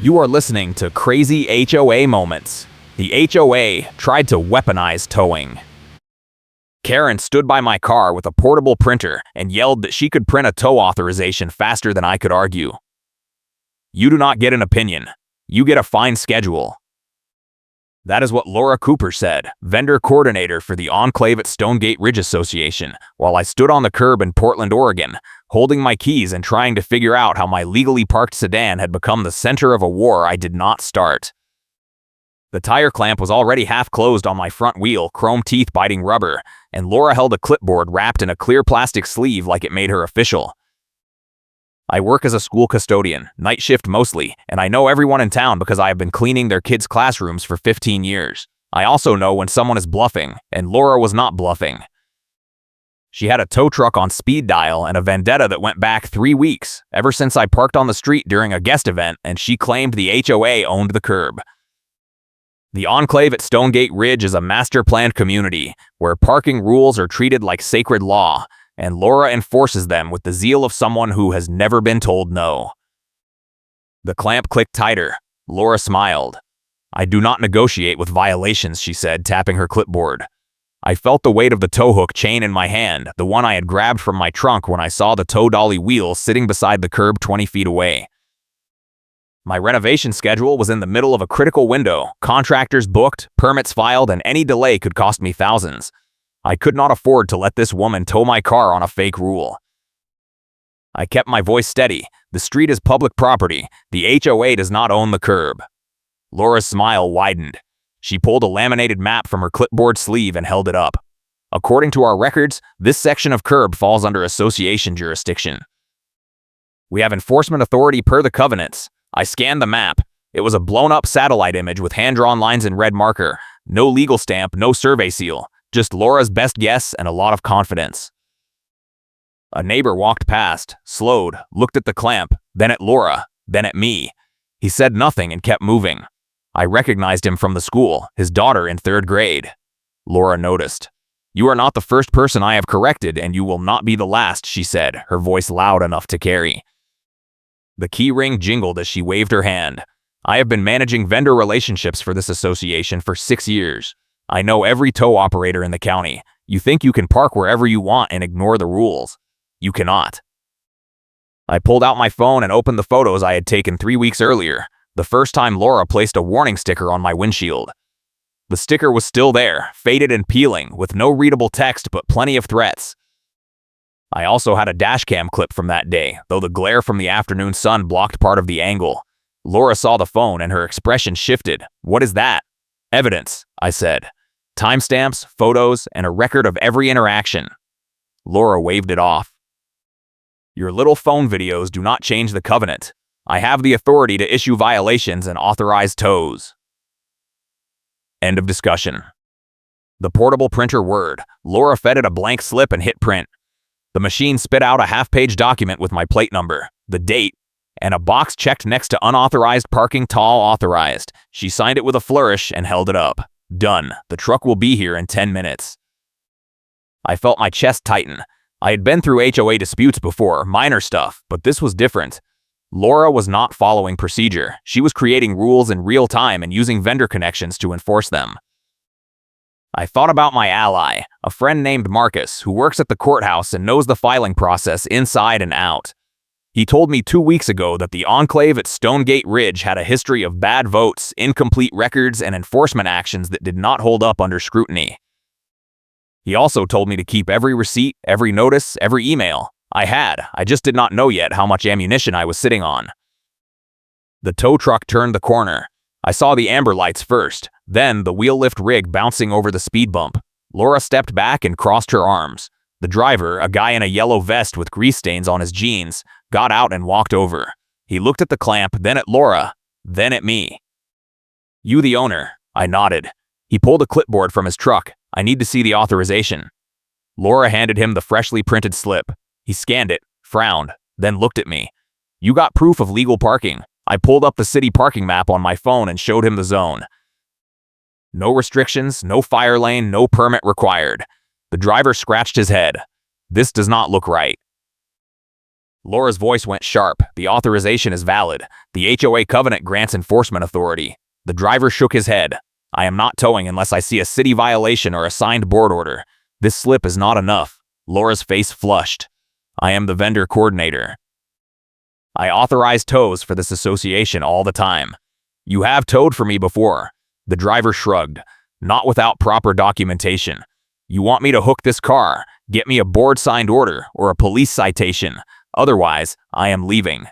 You are listening to Crazy HOA Moments. The HOA tried to weaponize towing. Karen stood by my car with a portable printer and yelled that she could print a tow authorization faster than I could argue. You do not get an opinion. You get a fine schedule. That is what Laura Cooper said, vendor coordinator for the Enclave at Stonegate Ridge Association, while I stood on the curb in Portland, Oregon, holding my keys and trying to figure out how my legally parked sedan had become the center of a war I did not start. The tire clamp was already half closed on my front wheel, chrome teeth biting rubber, and Laura held a clipboard wrapped in a clear plastic sleeve like it made her official. I work as a school custodian, night shift mostly, and I know everyone in town because I have been cleaning their kids' classrooms for 15 years. I also know when someone is bluffing, and Laura was not bluffing. She had a tow truck on speed dial and a vendetta that went back 3 weeks, ever since I parked on the street during a guest event and she claimed the HOA owned the curb. The Enclave at Stonegate Ridge is a master-planned community where parking rules are treated like sacred law, and Laura enforces them with the zeal of someone who has never been told no. The clamp clicked tighter. Laura smiled. I do not negotiate with violations, she said, tapping her clipboard. I felt the weight of the tow hook chain in my hand, the one I had grabbed from my trunk when I saw the tow dolly wheel sitting beside the curb 20 feet away. My renovation schedule was in the middle of a critical window, contractors booked, permits filed, and any delay could cost me thousands. I could not afford to let this woman tow my car on a fake rule. I kept my voice steady. The street is public property. The HOA does not own the curb. Laura's smile widened. She pulled a laminated map from her clipboard sleeve and held it up. According to our records, this section of curb falls under association jurisdiction. We have enforcement authority per the covenants. I scanned the map. It was a blown-up satellite image with hand-drawn lines in red marker. No legal stamp, no survey seal. Just Laura's best guess and a lot of confidence. A neighbor walked past, slowed, looked at the clamp, then at Laura, then at me. He said nothing and kept moving. I recognized him from the school, his daughter in 3rd grade. Laura noticed. You are not the first person I have corrected, and you will not be the last, she said, her voice loud enough to carry. The key ring jingled as she waved her hand. I have been managing vendor relationships for this association for 6 years. I know every tow operator in the county. You think you can park wherever you want and ignore the rules. You cannot. I pulled out my phone and opened the photos I had taken 3 weeks earlier, the first time Laura placed a warning sticker on my windshield. The sticker was still there, faded and peeling, with no readable text but plenty of threats. I also had a dashcam clip from that day, though the glare from the afternoon sun blocked part of the angle. Laura saw the phone and her expression shifted. What is that? Evidence, I said. Timestamps, photos, and a record of every interaction. Laura waved it off. Your little phone videos do not change the covenant. I have the authority to issue violations and authorize tows. End of discussion. The portable printer whirred. Laura fed it a blank slip and hit print. The machine spit out a half-page document with my plate number, the date, and a box checked next to unauthorized parking tall authorized. She signed it with a flourish and held it up. Done. The truck will be here in 10 minutes. I felt my chest tighten. I had been through HOA disputes before, minor stuff, but this was different. Laura was not following procedure. She was creating rules in real time and using vendor connections to enforce them. I thought about my ally, a friend named Marcus, who works at the courthouse and knows the filing process inside and out. He told me 2 weeks ago that the Enclave at Stonegate Ridge had a history of bad votes, incomplete records, and enforcement actions that did not hold up under scrutiny. He also told me to keep every receipt, every notice, every email. I just did not know yet how much ammunition I was sitting on. The tow truck turned the corner. I saw the amber lights first, then the wheel lift rig bouncing over the speed bump. Laura stepped back and crossed her arms. The driver, a guy in a yellow vest with grease stains on his jeans, got out and walked over. He looked at the clamp, then at Laura, then at me. You the owner, I nodded. He pulled a clipboard from his truck. I need to see the authorization. Laura handed him the freshly printed slip. He scanned it, frowned, then looked at me. You got proof of legal parking. I pulled up the city parking map on my phone and showed him the zone. No restrictions, no fire lane, no permit required. The driver scratched his head. This does not look right. Laura's voice went sharp. The authorization is valid. The HOA covenant grants enforcement authority. The driver shook his head. I am not towing unless I see a city violation or a signed board order. This slip is not enough. Laura's face flushed. I am the vendor coordinator. I authorize tows for this association all the time. You have towed for me before. The driver shrugged. Not without proper documentation. You want me to hook this car, get me a board-signed order, or a police citation. Otherwise, I am leaving.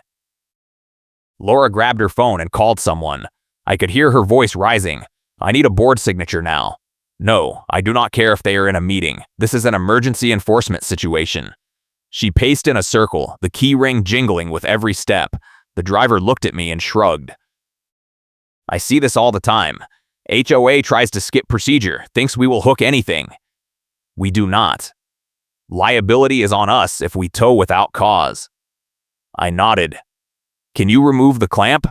Laura grabbed her phone and called someone. I could hear her voice rising. I need a board signature now. No, I do not care if they are in a meeting. This is an emergency enforcement situation. She paced in a circle, the key ring jingling with every step. The driver looked at me and shrugged. I see this all the time. HOA tries to skip procedure, thinks we will hook anything. We do not. Liability is on us if we tow without cause. I nodded. Can you remove the clamp?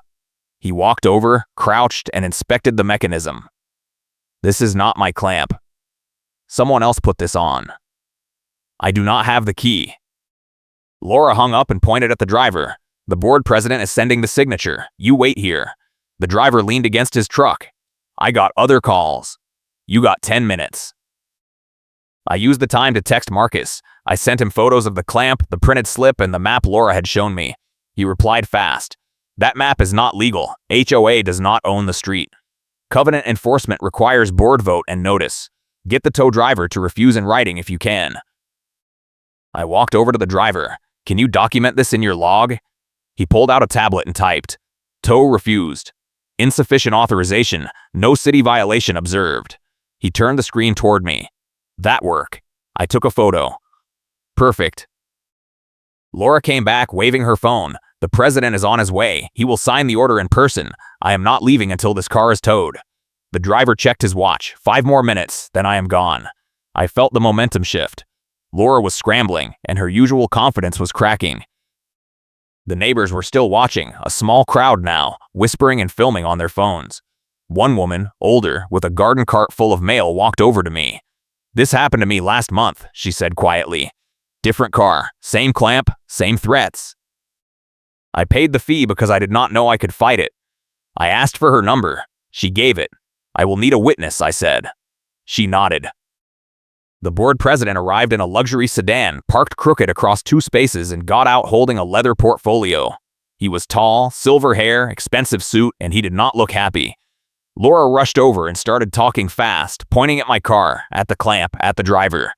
He walked over, crouched, and inspected the mechanism. This is not my clamp. Someone else put this on. I do not have the key. Laura hung up and pointed at the driver. The board president is sending the signature. You wait here. The driver leaned against his truck. I got other calls. You got 10 minutes. I used the time to text Marcus. I sent him photos of the clamp, the printed slip, and the map Laura had shown me. He replied fast. That map is not legal. HOA does not own the street. Covenant enforcement requires board vote and notice. Get the tow driver to refuse in writing if you can. I walked over to the driver. Can you document this in your log? He pulled out a tablet and typed. Tow refused. Insufficient authorization. No city violation observed. He turned the screen toward me. That work. I took a photo. Perfect. Laura came back waving her phone. The president is on his way. He will sign the order in person. I am not leaving until this car is towed. The driver checked his watch. 5 more minutes, then I am gone. I felt the momentum shift. Laura was scrambling, and her usual confidence was cracking. The neighbors were still watching, a small crowd now, whispering and filming on their phones. One woman, older, with a garden cart full of mail, walked over to me. This happened to me last month, she said quietly. Different car, same clamp, same threats. I paid the fee because I did not know I could fight it. I asked for her number. She gave it. I will need a witness, I said. She nodded. The board president arrived in a luxury sedan, parked crooked across 2 spaces, and got out holding a leather portfolio. He was tall, silver hair, expensive suit, and he did not look happy. Laura rushed over and started talking fast, pointing at my car, at the clamp, at the driver.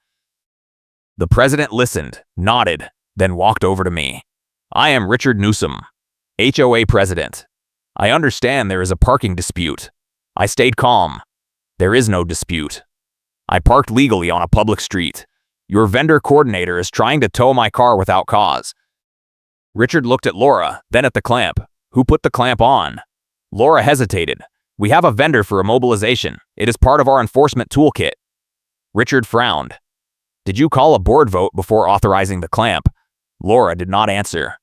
The president listened, nodded, then walked over to me. I am Richard Newsom, HOA president. I understand there is a parking dispute. I stayed calm. There is no dispute. I parked legally on a public street. Your vendor coordinator is trying to tow my car without cause. Richard looked at Laura, then at the clamp. Who put the clamp on? Laura hesitated. We have a vendor for immobilization. It is part of our enforcement toolkit. Richard frowned. Did you call a board vote before authorizing the clamp? Laura did not answer.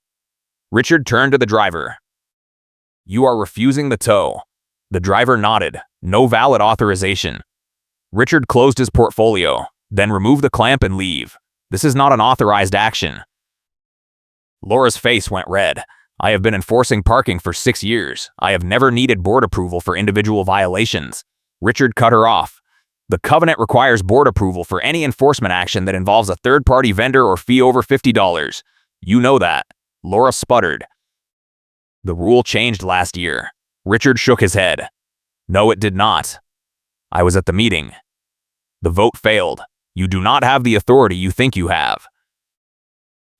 Richard turned to the driver. You are refusing the tow. The driver nodded. No valid authorization. Richard closed his portfolio, then remove the clamp and leave. This is not an authorized action. Laura's face went red. I have been enforcing parking for 6 years. I have never needed board approval for individual violations. Richard cut her off. The covenant requires board approval for any enforcement action that involves a third-party vendor or fee over $50. You know that. Laura sputtered. The rule changed last year. Richard shook his head. No, it did not. I was at the meeting. The vote failed. You do not have the authority you think you have.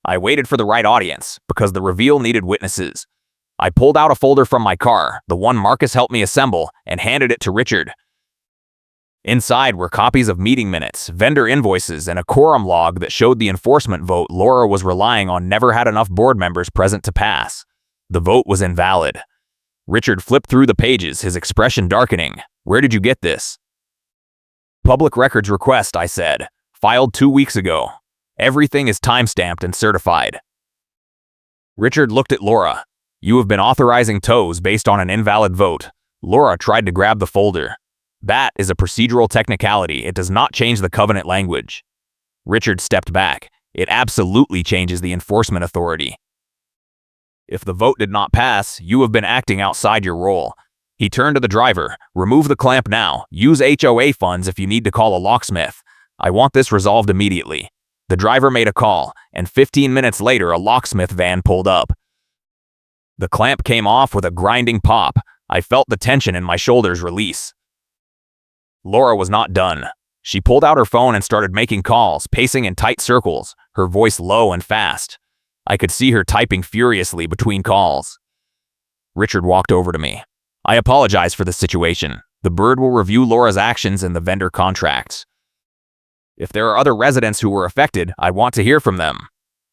I waited for the right audience, because the reveal needed witnesses. I pulled out a folder from my car, the one Marcus helped me assemble, and handed it to Richard. Inside were copies of meeting minutes, vendor invoices, and a quorum log that showed the enforcement vote Laura was relying on never had enough board members present to pass. The vote was invalid. Richard flipped through the pages, his expression darkening. Where did you get this? Public records request, I said. Filed 2 weeks ago. Everything is timestamped and certified. Richard looked at Laura. You have been authorizing tows based on an invalid vote. Laura tried to grab the folder. That is a procedural technicality. It does not change the covenant language. Richard stepped back. It absolutely changes the enforcement authority. If the vote did not pass, you have been acting outside your role. He turned to the driver. Remove the clamp now. Use HOA funds if you need to call a locksmith. I want this resolved immediately. The driver made a call, and 15 minutes later a locksmith van pulled up. The clamp came off with a grinding pop. I felt the tension in my shoulders release. Laura was not done. She pulled out her phone and started making calls, pacing in tight circles, her voice low and fast. I could see her typing furiously between calls. Richard walked over to me. I apologize for the situation. The board will review Laura's actions and the vendor contracts. If there are other residents who were affected, I want to hear from them.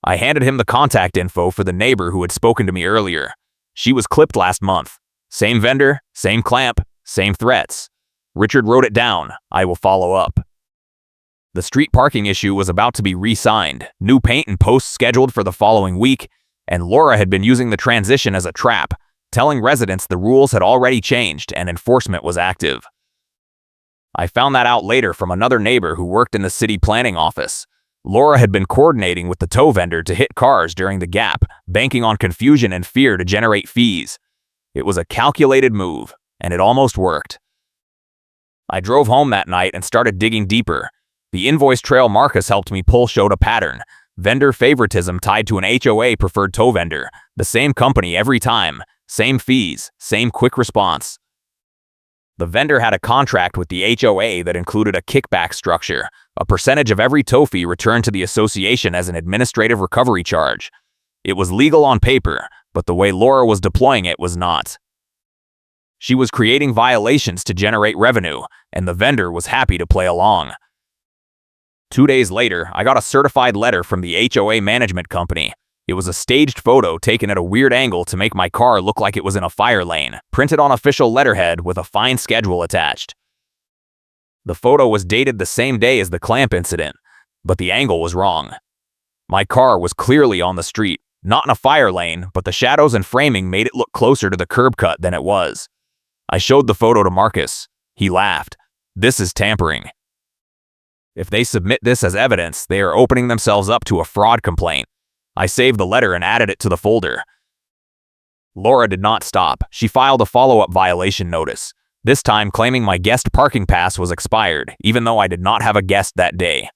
I handed him the contact info for the neighbor who had spoken to me earlier. She was clipped last month. Same vendor, same clamp, same threats. Richard wrote it down. I will follow up. The street parking issue was about to be re-signed, new paint and posts scheduled for the following week, and Laura had been using the transition as a trap, telling residents the rules had already changed and enforcement was active. I found that out later from another neighbor who worked in the city planning office. Laura had been coordinating with the tow vendor to hit cars during the gap, banking on confusion and fear to generate fees. It was a calculated move, and it almost worked. I drove home that night and started digging deeper. The invoice trail Marcus helped me pull showed a pattern. Vendor favoritism tied to an HOA preferred tow vendor. The same company every time. Same fees. Same quick response. The vendor had a contract with the HOA that included a kickback structure. A percentage of every tow fee returned to the association as an administrative recovery charge. It was legal on paper, but the way Laura was deploying it was not. She was creating violations to generate revenue, and the vendor was happy to play along. 2 days later, I got a certified letter from the HOA management company. It was a staged photo taken at a weird angle to make my car look like it was in a fire lane, printed on official letterhead with a fine schedule attached. The photo was dated the same day as the clamp incident, but the angle was wrong. My car was clearly on the street, not in a fire lane, but the shadows and framing made it look closer to the curb cut than it was. I showed the photo to Marcus. He laughed. This is tampering. If they submit this as evidence, they are opening themselves up to a fraud complaint. I saved the letter and added it to the folder. Laura did not stop. She filed a follow-up violation notice, this time claiming my guest parking pass was expired, even though I did not have a guest that day.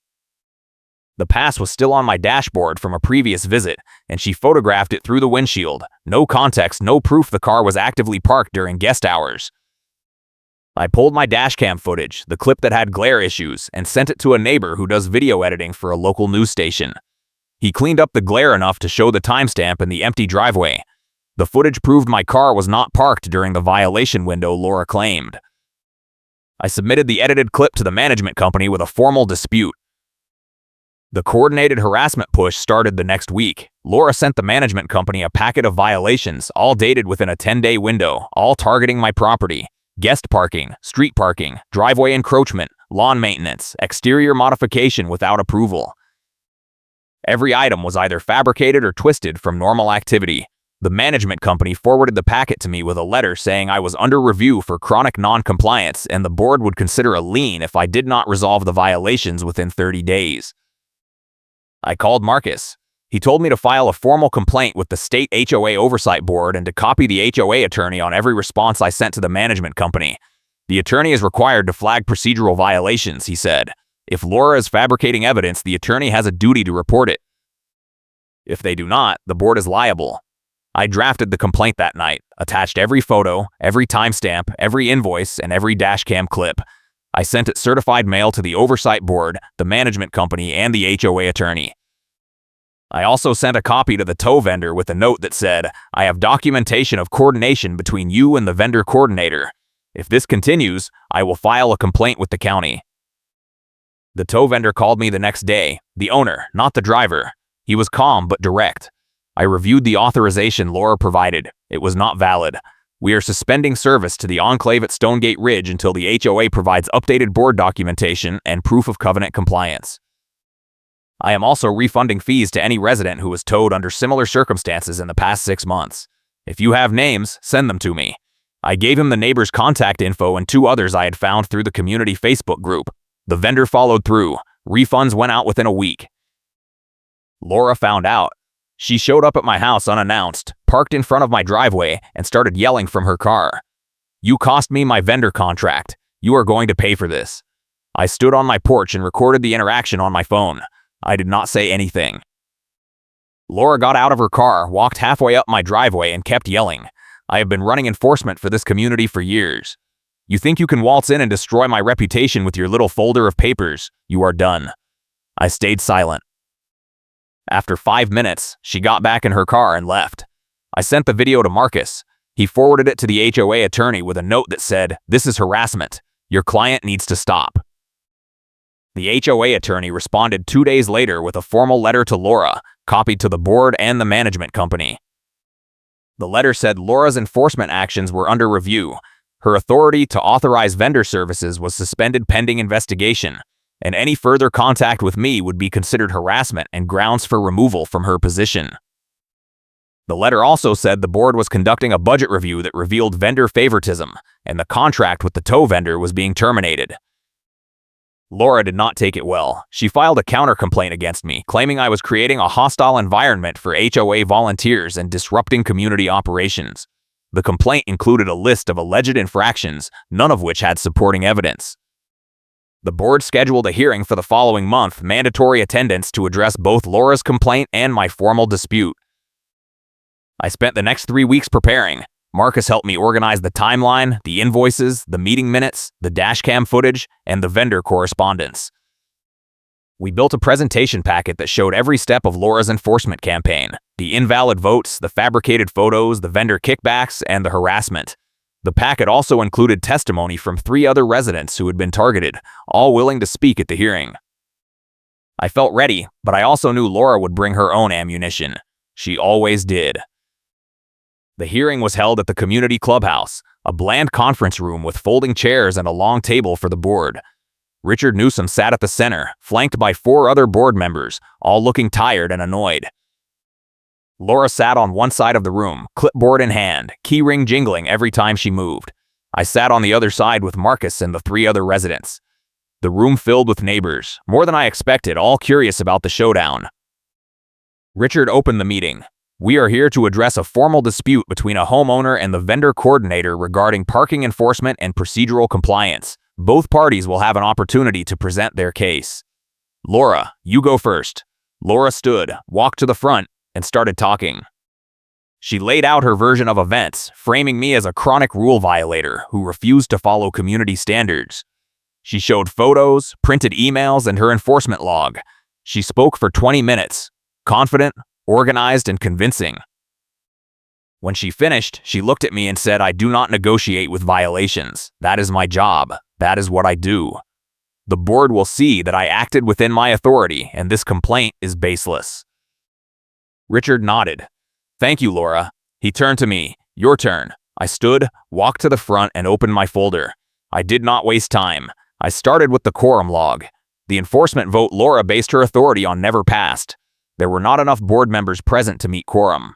The pass was still on my dashboard from a previous visit, and she photographed it through the windshield. No context, no proof the car was actively parked during guest hours. I pulled my dashcam footage, the clip that had glare issues, and sent it to a neighbor who does video editing for a local news station. He cleaned up the glare enough to show the timestamp in the empty driveway. The footage proved my car was not parked during the violation window Laura claimed. I submitted the edited clip to the management company with a formal dispute. The coordinated harassment push started the next week. Laura sent the management company a packet of violations, all dated within a 10-day window, all targeting my property. Guest parking, street parking, driveway encroachment, lawn maintenance, exterior modification without approval. Every item was either fabricated or twisted from normal activity. The management company forwarded the packet to me with a letter saying I was under review for chronic non-compliance and the board would consider a lien if I did not resolve the violations within 30 days. I called Marcus. He told me to file a formal complaint with the state HOA oversight board and to copy the HOA attorney on every response I sent to the management company. The attorney is required to flag procedural violations, he said. If Laura is fabricating evidence, the attorney has a duty to report it. If they do not, the board is liable. I drafted the complaint that night, attached every photo, every timestamp, every invoice, and every dashcam clip. I sent it certified mail to the oversight board, the management company, and the HOA attorney. I also sent a copy to the tow vendor with a note that said, I have documentation of coordination between you and the vendor coordinator. If this continues, I will file a complaint with the county. The tow vendor called me the next day, the owner, not the driver. He was calm but direct. I reviewed the authorization Laura provided. It was not valid. We are suspending service to the enclave at Stonegate Ridge until the HOA provides updated board documentation and proof of covenant compliance. I am also refunding fees to any resident who was towed under similar circumstances in the past 6 months. If you have names, send them to me. I gave him the neighbor's contact info and 2 others I had found through the community Facebook group. The vendor followed through. Refunds went out within a week. Laura found out. She showed up at my house unannounced, parked in front of my driveway, and started yelling from her car. "You cost me my vendor contract. You are going to pay for this." I stood on my porch and recorded the interaction on my phone. I did not say anything. Laura got out of her car, walked halfway up my driveway, and kept yelling. I have been running enforcement for this community for years. You think you can waltz in and destroy my reputation with your little folder of papers? You are done. I stayed silent. After 5 minutes, she got back in her car and left. I sent the video to Marcus. He forwarded it to the HOA attorney with a note that said, "This is harassment. Your client needs to stop." The HOA attorney responded 2 days later with a formal letter to Laura, copied to the board and the management company. The letter said Laura's enforcement actions were under review. Her authority to authorize vendor services was suspended pending investigation, and any further contact with me would be considered harassment and grounds for removal from her position. The letter also said the board was conducting a budget review that revealed vendor favoritism, and the contract with the tow vendor was being terminated. Laura did not take it well. She filed a counter-complaint against me, claiming I was creating a hostile environment for HOA volunteers and disrupting community operations. The complaint included a list of alleged infractions, none of which had supporting evidence. The board scheduled a hearing for the following month, mandatory attendance to address both Laura's complaint and my formal dispute. I spent the next 3 weeks preparing. Marcus helped me organize the timeline, the invoices, the meeting minutes, the dashcam footage, and the vendor correspondence. We built a presentation packet that showed every step of Laura's enforcement campaign: the invalid votes, the fabricated photos, the vendor kickbacks, and the harassment. The packet also included testimony from 3 other residents who had been targeted, all willing to speak at the hearing. I felt ready, but I also knew Laura would bring her own ammunition. She always did. The hearing was held at the community clubhouse, a bland conference room with folding chairs and a long table for the board. Richard Newsom sat at the center, flanked by 4 other board members, all looking tired and annoyed. Laura sat on one side of the room, clipboard in hand, keyring jingling every time she moved. I sat on the other side with Marcus and the 3 other residents. The room filled with neighbors, more than I expected, all curious about the showdown. Richard opened the meeting. "We are here to address a formal dispute between a homeowner and the vendor coordinator regarding parking enforcement and procedural compliance. Both parties will have an opportunity to present their case. Laura, you go first." Laura stood, walked to the front, and started talking. She laid out her version of events, framing me as a chronic rule violator who refused to follow community standards. She showed photos, printed emails, and her enforcement log. She spoke for 20 minutes, confident, organized, and convincing. When she finished, she looked at me and said, "I do not negotiate with violations. That is my job. That is what I do. The board will see that I acted within my authority, and this complaint is baseless." Richard nodded. "Thank you, Laura." He turned to me. "Your turn." I stood, walked to the front, and opened my folder. I did not waste time. I started with the quorum log. The enforcement vote Laura based her authority on never passed. There were not enough board members present to meet quorum.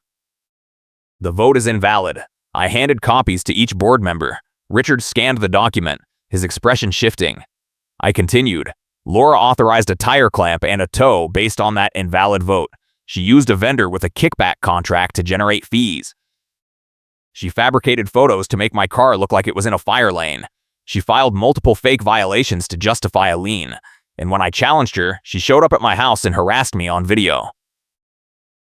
"The vote is invalid." I handed copies to each board member. Richard scanned the document, his expression shifting. I continued. "Laura authorized a tire clamp and a tow based on that invalid vote. She used a vendor with a kickback contract to generate fees. She fabricated photos to make my car look like it was in a fire lane. She filed multiple fake violations to justify a lien. And when I challenged her, she showed up at my house and harassed me on video.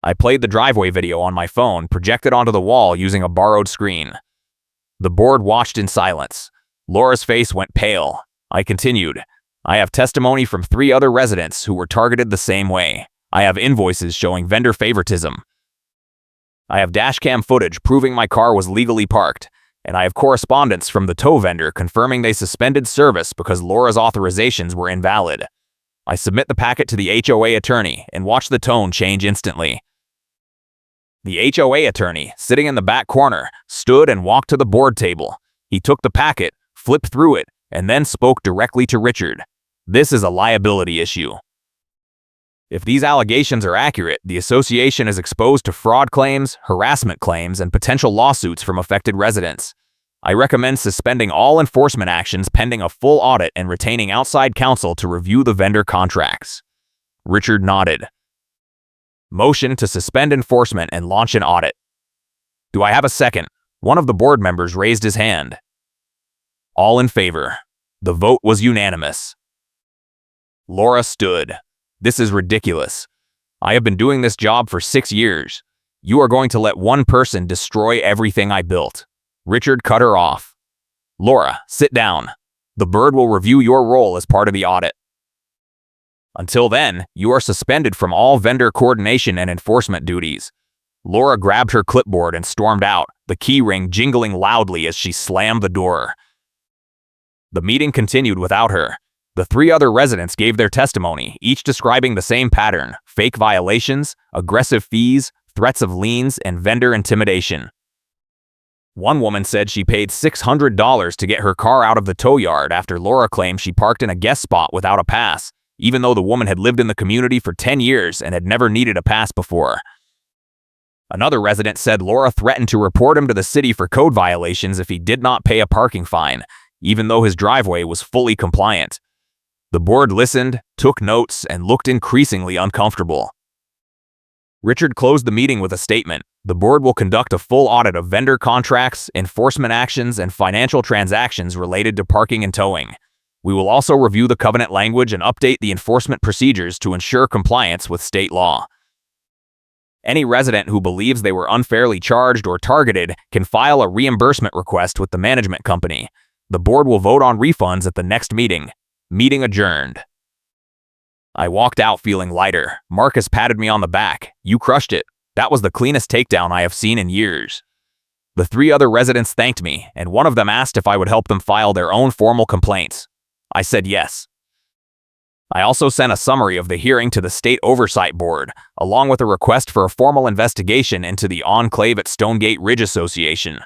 I played the driveway video on my phone, projected onto the wall using a borrowed screen. The board watched in silence. Laura's face went pale. I continued. "I have testimony from 3 other residents who were targeted the same way. I have invoices showing vendor favoritism. I have dashcam footage proving my car was legally parked. And I have correspondence from the tow vendor confirming they suspended service because Laura's authorizations were invalid." I submit the packet to the HOA attorney and watch the tone change instantly. The HOA attorney, sitting in the back corner, stood and walked to the board table. He took the packet, flipped through it, and then spoke directly to Richard. "This is a liability issue. If these allegations are accurate, the association is exposed to fraud claims, harassment claims, and potential lawsuits from affected residents. I recommend suspending all enforcement actions pending a full audit and retaining outside counsel to review the vendor contracts." Richard nodded. Motion to suspend enforcement and launch an audit. Do I have a second? One of the board members raised his hand. All in favor. The vote was unanimous. Laura stood. This is ridiculous. I have been doing this job for 6 years. You are going to let one person destroy everything I built. Richard cut her off. Laura, sit down. The board will review your role as part of the audit. Until then, you are suspended from all vendor coordination and enforcement duties. Laura grabbed her clipboard and stormed out, the key ring jingling loudly as she slammed the door. The meeting continued without her. The 3 other residents gave their testimony, each describing the same pattern: fake violations, aggressive fees, threats of liens, and vendor intimidation. One woman said she paid $600 to get her car out of the tow yard after Laura claimed she parked in a guest spot without a pass, even though the woman had lived in the community for 10 years and had never needed a pass before. Another resident said Laura threatened to report him to the city for code violations if he did not pay a parking fine, even though his driveway was fully compliant. The board listened, took notes, and looked increasingly uncomfortable. Richard closed the meeting with a statement. The board will conduct a full audit of vendor contracts, enforcement actions, and financial transactions related to parking and towing. We will also review the covenant language and update the enforcement procedures to ensure compliance with state law. Any resident who believes they were unfairly charged or targeted can file a reimbursement request with the management company. The board will vote on refunds at the next meeting. Meeting adjourned. I walked out feeling lighter. Marcus patted me on the back. You crushed it. That was the cleanest takedown I have seen in years. The 3 other residents thanked me, and one of them asked if I would help them file their own formal complaints. I said yes. I also sent a summary of the hearing to the State Oversight Board, along with a request for a formal investigation into the enclave at Stonegate Ridge Association.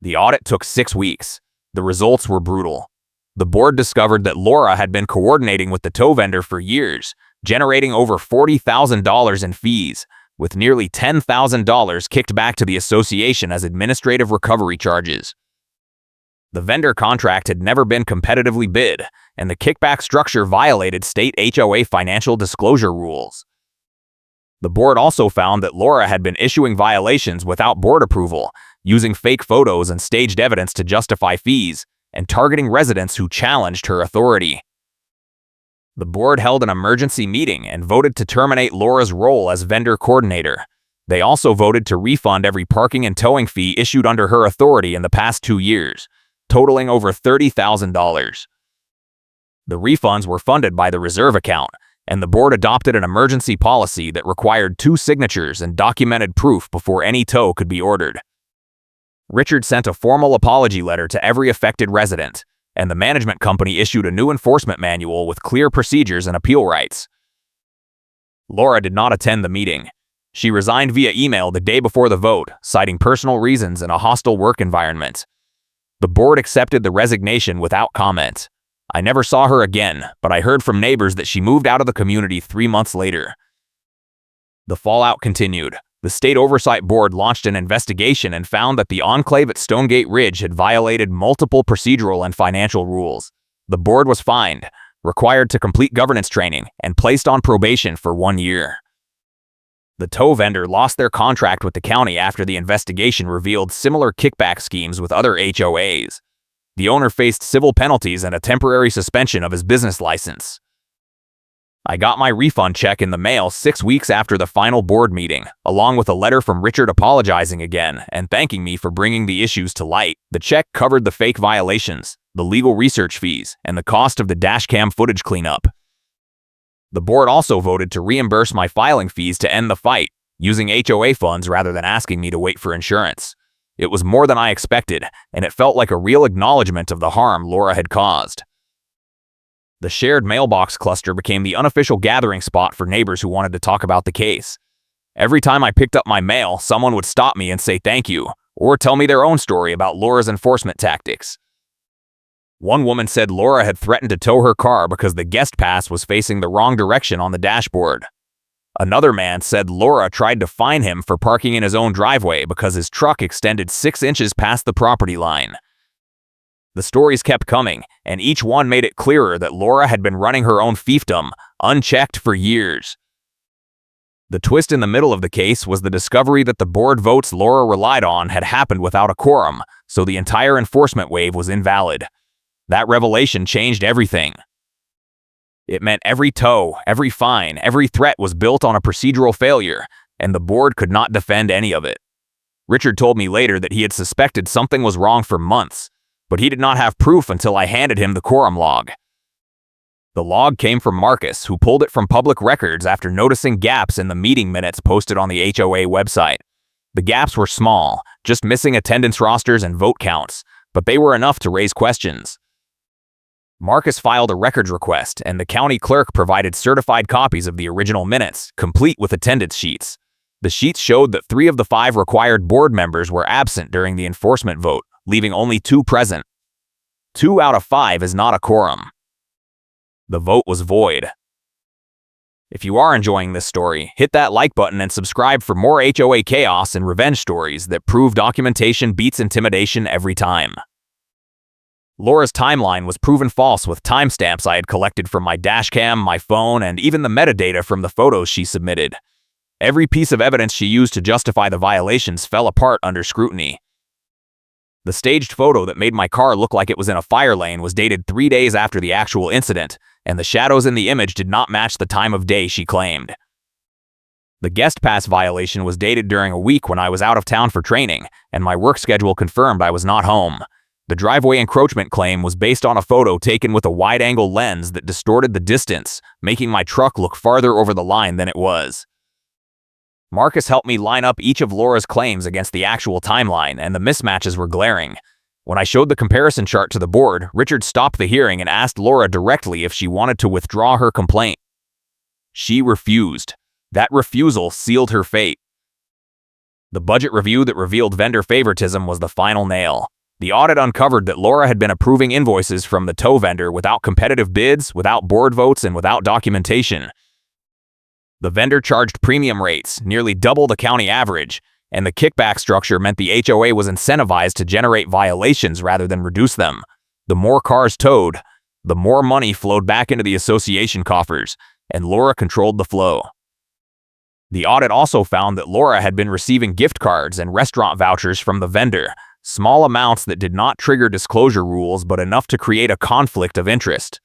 The audit took 6 weeks. The results were brutal. The board discovered that Laura had been coordinating with the tow vendor for years, generating over $40,000 in fees, with nearly $10,000 kicked back to the association as administrative recovery charges. The vendor contract had never been competitively bid, and the kickback structure violated state HOA financial disclosure rules. The board also found that Laura had been issuing violations without board approval, using fake photos and staged evidence to justify fees, and targeting residents who challenged her authority. The board held an emergency meeting and voted to terminate Laura's role as vendor coordinator. They also voted to refund every parking and towing fee issued under her authority in the past 2 years, totaling over $30,000. The refunds were funded by the reserve account, and the board adopted an emergency policy that required 2 signatures and documented proof before any tow could be ordered. Richard sent a formal apology letter to every affected resident, and the management company issued a new enforcement manual with clear procedures and appeal rights. Laura did not attend the meeting. She resigned via email the day before the vote, citing personal reasons and a hostile work environment. The board accepted the resignation without comment. I never saw her again, but I heard from neighbors that she moved out of the community 3 months later. The fallout continued. The State Oversight Board launched an investigation and found that the enclave at Stonegate Ridge had violated multiple procedural and financial rules. The board was fined, required to complete governance training, and placed on probation for 1 year. The tow vendor lost their contract with the county after the investigation revealed similar kickback schemes with other HOAs. The owner faced civil penalties and a temporary suspension of his business license. I got my refund check in the mail 6 weeks after the final board meeting, along with a letter from Richard apologizing again and thanking me for bringing the issues to light. The check covered the fake violations, the legal research fees, and the cost of the dashcam footage cleanup. The board also voted to reimburse my filing fees to end the fight, using HOA funds rather than asking me to wait for insurance. It was more than I expected, and it felt like a real acknowledgement of the harm Laura had caused. The shared mailbox cluster became the unofficial gathering spot for neighbors who wanted to talk about the case. Every time I picked up my mail, someone would stop me and say thank you, or tell me their own story about Laura's enforcement tactics. One woman said Laura had threatened to tow her car because the guest pass was facing the wrong direction on the dashboard. Another man said Laura tried to fine him for parking in his own driveway because his truck extended 6 inches past the property line. The stories kept coming, and each one made it clearer that Laura had been running her own fiefdom, unchecked for years. The twist in the middle of the case was the discovery that the board votes Laura relied on had happened without a quorum, so the entire enforcement wave was invalid. That revelation changed everything. It meant every tow, every fine, every threat was built on a procedural failure, and the board could not defend any of it. Richard told me later that he had suspected something was wrong for months, but he did not have proof until I handed him the quorum log. The log came from Marcus, who pulled it from public records after noticing gaps in the meeting minutes posted on the HOA website. The gaps were small, just missing attendance rosters and vote counts, but they were enough to raise questions. Marcus filed a records request, and the county clerk provided certified copies of the original minutes, complete with attendance sheets. The sheets showed that 3 of the 5 required board members were absent during the enforcement vote, leaving only 2 present. 2 out of 5 is not a quorum. The vote was void. If you are enjoying this story, hit that like button and subscribe for more HOA chaos and revenge stories that prove documentation beats intimidation every time. Laura's timeline was proven false with timestamps I had collected from my dashcam, my phone, and even the metadata from the photos she submitted. Every piece of evidence she used to justify the violations fell apart under scrutiny. The staged photo that made my car look like it was in a fire lane was dated 3 days after the actual incident, and the shadows in the image did not match the time of day she claimed. The guest pass violation was dated during a week when I was out of town for training, and my work schedule confirmed I was not home. The driveway encroachment claim was based on a photo taken with a wide-angle lens that distorted the distance, making my truck look farther over the line than it was. Marcus helped me line up each of Laura's claims against the actual timeline, and the mismatches were glaring. When I showed the comparison chart to the board, Richard stopped the hearing and asked Laura directly if she wanted to withdraw her complaint. She refused. That refusal sealed her fate. The budget review that revealed vendor favoritism was the final nail. The audit uncovered that Laura had been approving invoices from the tow vendor without competitive bids, without board votes, and without documentation. The vendor charged premium rates, nearly double the county average, and the kickback structure meant the HOA was incentivized to generate violations rather than reduce them. The more cars towed, the more money flowed back into the association coffers, and Laura controlled the flow. The audit also found that Laura had been receiving gift cards and restaurant vouchers from the vendor, small amounts that did not trigger disclosure rules but enough to create a conflict of interest.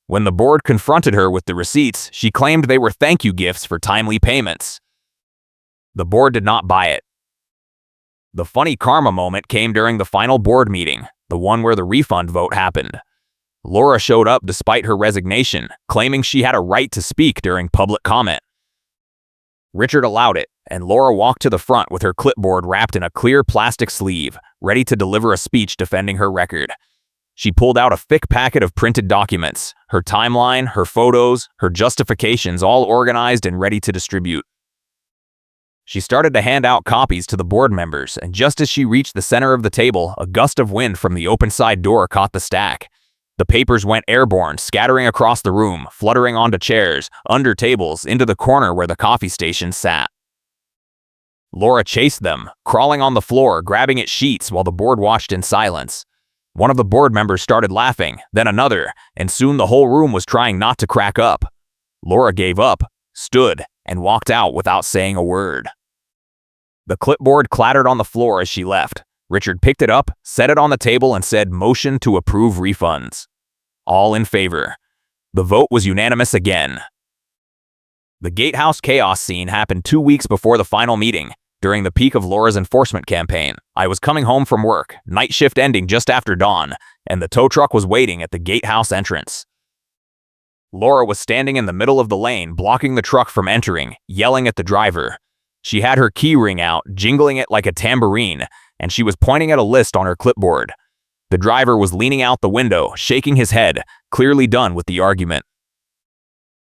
When the board confronted her with the receipts, she claimed they were thank you gifts for timely payments. The board did not buy it. The funny karma moment came during the final board meeting, the one where the refund vote happened. Laura showed up despite her resignation, claiming she had a right to speak during public comment. Richard allowed it, and Laura walked to the front with her clipboard wrapped in a clear plastic sleeve, ready to deliver a speech defending her record. She pulled out a thick packet of printed documents, her timeline, her photos, her justifications all organized and ready to distribute. She started to hand out copies to the board members, and just as she reached the center of the table, a gust of wind from the open side door caught the stack. The papers went airborne, scattering across the room, fluttering onto chairs, under tables, into the corner where the coffee station sat. Laura chased them, crawling on the floor, grabbing at sheets while the board watched in silence. One of the board members started laughing, then another, and soon the whole room was trying not to crack up. Laura gave up, stood, and walked out without saying a word. The clipboard clattered on the floor as she left. Richard picked it up, set it on the table, and said, "Motion to approve refunds." All in favor. The vote was unanimous again. The gatehouse chaos scene happened 2 weeks before the final meeting, during the peak of Laura's enforcement campaign. I was coming home from work, night shift ending just after dawn, and the tow truck was waiting at the gatehouse entrance. Laura was standing in the middle of the lane, blocking the truck from entering, yelling at the driver. She had her key ring out, jingling it like a tambourine, and she was pointing at a list on her clipboard. The driver was leaning out the window, shaking his head, clearly done with the argument.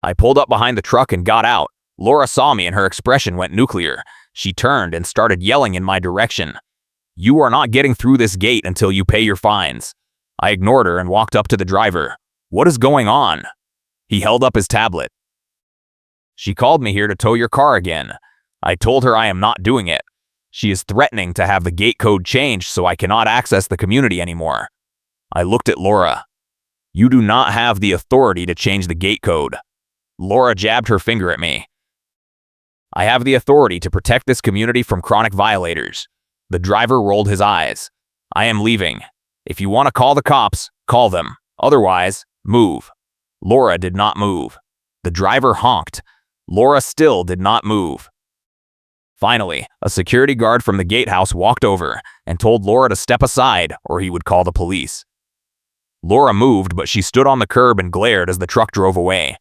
I pulled up behind the truck and got out. Laura saw me and her expression went nuclear. She turned and started yelling in my direction. "You are not getting through this gate until you pay your fines." I ignored her and walked up to the driver. "What is going on?" He held up his tablet. "She called me here to tow your car again. I told her I am not doing it. She is threatening to have the gate code changed so I cannot access the community anymore." I looked at Laura. "You do not have the authority to change the gate code." Laura jabbed her finger at me. I have the authority to protect this community from chronic violators. The driver rolled his eyes. I am leaving. If you want to call the cops, call them. Otherwise, move. Laura did not move. The driver honked. Laura still did not move. Finally, a security guard from the gatehouse walked over and told Laura to step aside or he would call the police. Laura moved, but she stood on the curb and glared as the truck drove away.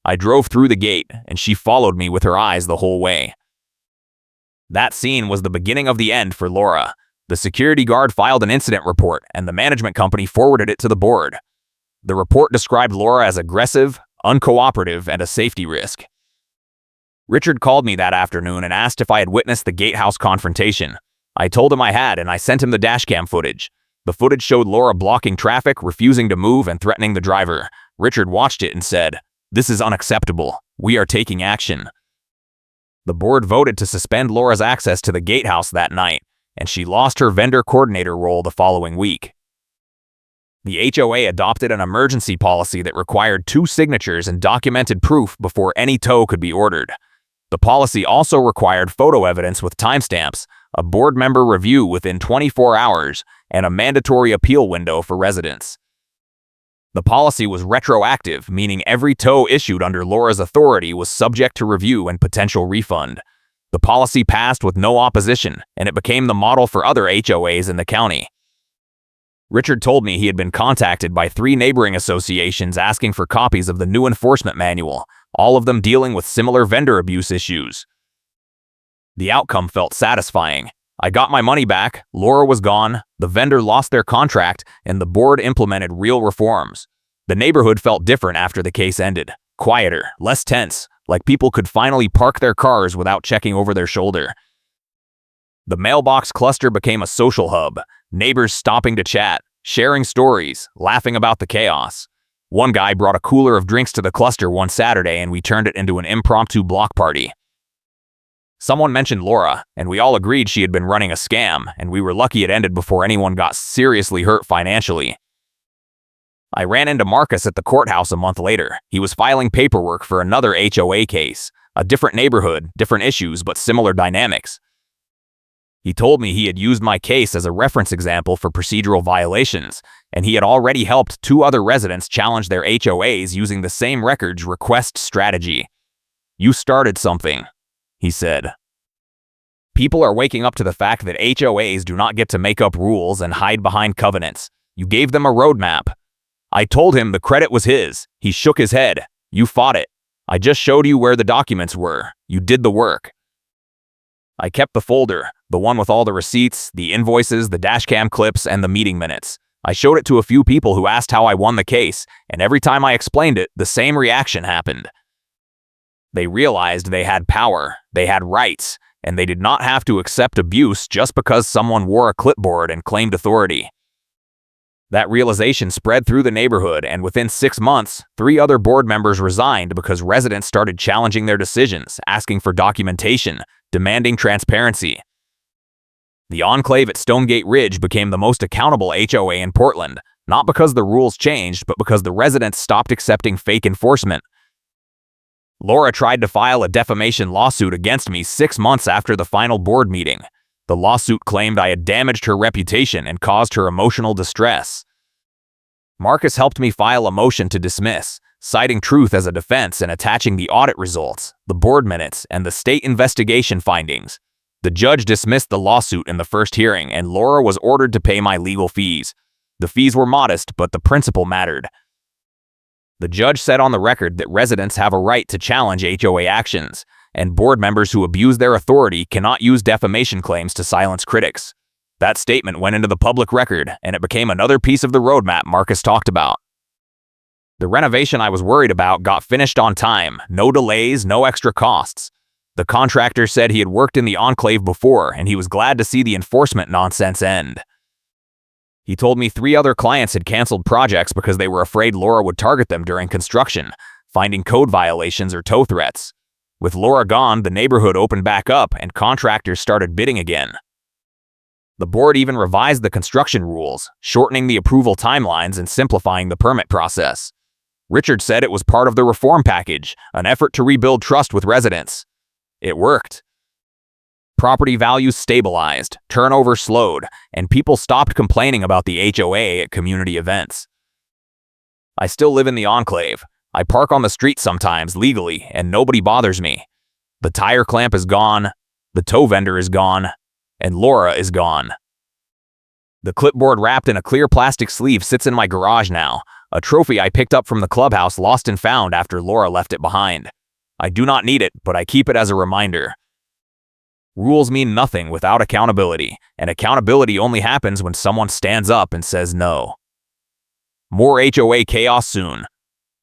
I drove through the gate, and she followed me with her eyes the whole way. That scene was the beginning of the end for Laura. The security guard filed an incident report, and the management company forwarded it to the board. The report described Laura as aggressive, uncooperative, and a safety risk. Richard called me that afternoon and asked if I had witnessed the gatehouse confrontation. I told him I had, and I sent him the dashcam footage. The footage showed Laura blocking traffic, refusing to move, and threatening the driver. Richard watched it and said, "This is unacceptable. We are taking action." The board voted to suspend Laura's access to the gatehouse that night, and she lost her vendor coordinator role the following week. The HOA adopted an emergency policy that required 2 signatures and documented proof before any tow could be ordered. The policy also required photo evidence with timestamps, a board member review within 24 hours, and a mandatory appeal window for residents. The policy was retroactive, meaning every tow issued under Laura's authority was subject to review and potential refund. The policy passed with no opposition, and it became the model for other HOAs in the county. Richard told me he had been contacted by 3 neighboring associations asking for copies of the new enforcement manual, all of them dealing with similar vendor abuse issues. The outcome felt satisfying. I got my money back, Laura was gone, the vendor lost their contract, and the board implemented real reforms. The neighborhood felt different after the case ended. Quieter, less tense, like people could finally park their cars without checking over their shoulder. The mailbox cluster became a social hub, neighbors stopping to chat, sharing stories, laughing about the chaos. One guy brought a cooler of drinks to the cluster one Saturday and we turned it into an impromptu block party. Someone mentioned Laura, and we all agreed she had been running a scam, and we were lucky it ended before anyone got seriously hurt financially. I ran into Marcus at the courthouse a month later. He was filing paperwork for another HOA case, a different neighborhood, different issues, but similar dynamics. He told me he had used my case as a reference example for procedural violations, and he had already helped 2 other residents challenge their HOAs using the same records request strategy. "You started something," he said. "People are waking up to the fact that HOAs do not get to make up rules and hide behind covenants. You gave them a roadmap." I told him the credit was his. He shook his head. "You fought it. I just showed you where the documents were. You did the work." I kept the folder, the one with all the receipts, the invoices, the dashcam clips, and the meeting minutes. I showed it to a few people who asked how I won the case, and every time I explained it, the same reaction happened. They realized they had power, they had rights, and they did not have to accept abuse just because someone wore a clipboard and claimed authority. That realization spread through the neighborhood, and within 6 months, 3 other board members resigned because residents started challenging their decisions, asking for documentation, demanding transparency. The enclave at Stonegate Ridge became the most accountable HOA in Portland, not because the rules changed, but because the residents stopped accepting fake enforcement. Laura tried to file a defamation lawsuit against me 6 months after the final board meeting. The lawsuit claimed I had damaged her reputation and caused her emotional distress. Marcus helped me file a motion to dismiss, citing truth as a defense and attaching the audit results, the board minutes, and the state investigation findings. The judge dismissed the lawsuit in the first hearing, and Laura was ordered to pay my legal fees. The fees were modest, but the principle mattered. The judge said on the record that residents have a right to challenge HOA actions, and board members who abuse their authority cannot use defamation claims to silence critics. That statement went into the public record, and it became another piece of the roadmap Marcus talked about. The renovation I was worried about got finished on time, no delays, no extra costs. The contractor said he had worked in the enclave before, and he was glad to see the enforcement nonsense end. He told me 3 other clients had canceled projects because they were afraid Laura would target them during construction, finding code violations or tow threats. With Laura gone, the neighborhood opened back up and contractors started bidding again. The board even revised the construction rules, shortening the approval timelines and simplifying the permit process. Richard said it was part of the reform package, an effort to rebuild trust with residents. It worked. Property values stabilized, turnover slowed, and people stopped complaining about the HOA at community events. I still live in the enclave. I park on the street sometimes legally, and nobody bothers me. The tire clamp is gone, the tow vendor is gone, and Laura is gone. The clipboard wrapped in a clear plastic sleeve sits in my garage now, a trophy I picked up from the clubhouse lost and found after Laura left it behind. I do not need it, but I keep it as a reminder. Rules mean nothing without accountability, and accountability only happens when someone stands up and says no. More HOA chaos soon.